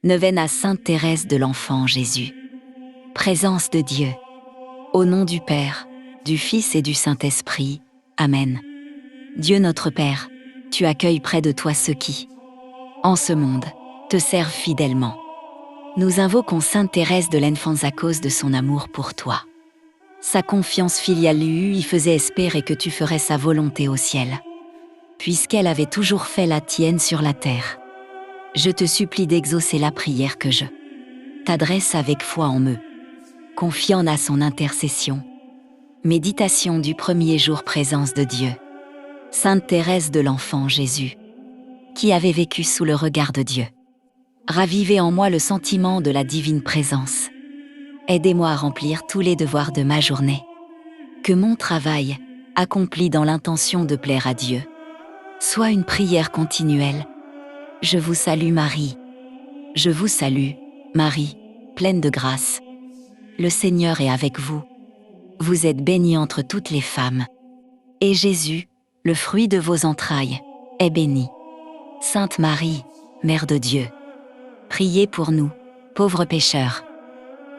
Neuvaine à Sainte Thérèse de l'Enfant Jésus. Présence de Dieu. Au nom du Père, du Fils et du Saint-Esprit. Amen. Dieu notre Père, tu accueilles près de toi ceux qui, en ce monde, te servent fidèlement. Nous invoquons Sainte Thérèse de l'Enfance à cause de son amour pour toi. Sa confiance filiale lui faisait espérer que tu ferais sa volonté au ciel, puisqu'elle avait toujours fait la tienne sur la terre. Je te supplie d'exaucer la prière que je t'adresse avec foi en me confiant à son intercession. Méditation du premier jour présence de Dieu. Sainte Thérèse de l'Enfant Jésus, qui avait vécu sous le regard de Dieu. Ravivez en moi le sentiment de la divine présence. Aidez-moi à remplir tous les devoirs de ma journée. Que mon travail, accompli dans l'intention de plaire à Dieu, soit une prière continuelle. Je vous salue Marie. Je vous salue, Marie, pleine de grâce. Le Seigneur est avec vous. Vous êtes bénie entre toutes les femmes. Et Jésus, le fruit de vos entrailles, est béni. Sainte Marie, Mère de Dieu, priez pour nous, pauvres pécheurs,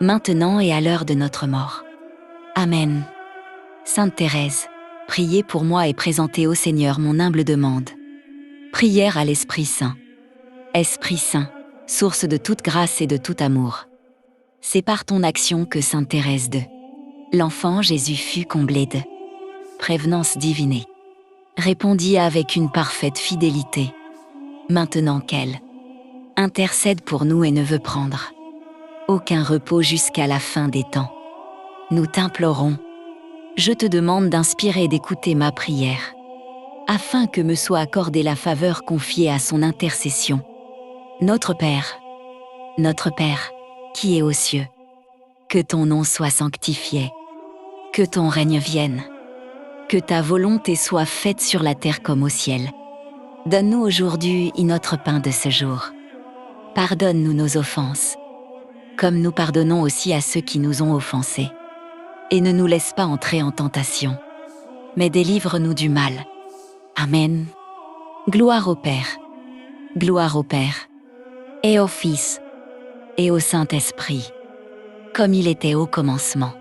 maintenant et à l'heure de notre mort. Amen. Sainte Thérèse, priez pour moi et présentez au Seigneur mon humble demande. Prière à l'Esprit Saint. Esprit Saint, source de toute grâce et de tout amour. C'est par ton action que Sainte Thérèse de l'Enfant Jésus fut comblée de prévenance divinée. Répondit avec une parfaite fidélité. Maintenant qu'elle intercède pour nous et ne veut prendre aucun repos jusqu'à la fin des temps, nous t'implorons. Je te demande d'inspirer et d'écouter ma prière, afin que me soit accordée la faveur confiée à son intercession. Notre Père, qui es aux cieux, que ton nom soit sanctifié, que ton règne vienne, que ta volonté soit faite sur la terre comme au ciel. Donne-nous aujourd'hui notre pain de ce jour. Pardonne-nous nos offenses, comme nous pardonnons aussi à ceux qui nous ont offensés. Et ne nous laisse pas entrer en tentation, mais délivre-nous du mal. Amen. Gloire au Père, et au Fils, et au Saint-Esprit, comme il était au commencement,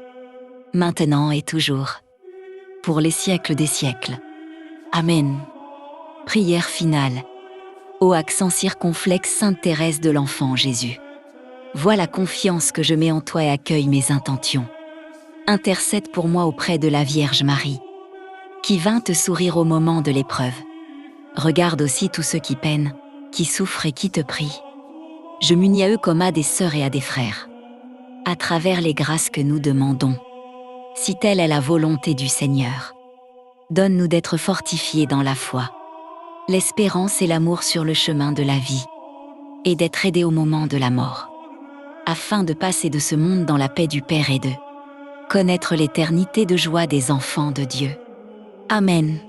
maintenant et toujours, pour les siècles des siècles. Amen. Prière finale. Ô accent circonflexe Sainte Thérèse de l'Enfant Jésus. Vois la confiance que je mets en toi et accueille mes intentions. Intercède pour moi auprès de la Vierge Marie, qui vint te sourire au moment de l'épreuve. Regarde aussi tous ceux qui peinent, qui souffrent et qui te prient. Je m'unis à eux comme à des sœurs et à des frères, à travers les grâces que nous demandons. Si telle est la volonté du Seigneur, donne-nous d'être fortifiés dans la foi, l'espérance et l'amour sur le chemin de la vie, et d'être aidés au moment de la mort, afin de passer de ce monde dans la paix du Père et de connaître l'éternité de joie des enfants de Dieu. Amen.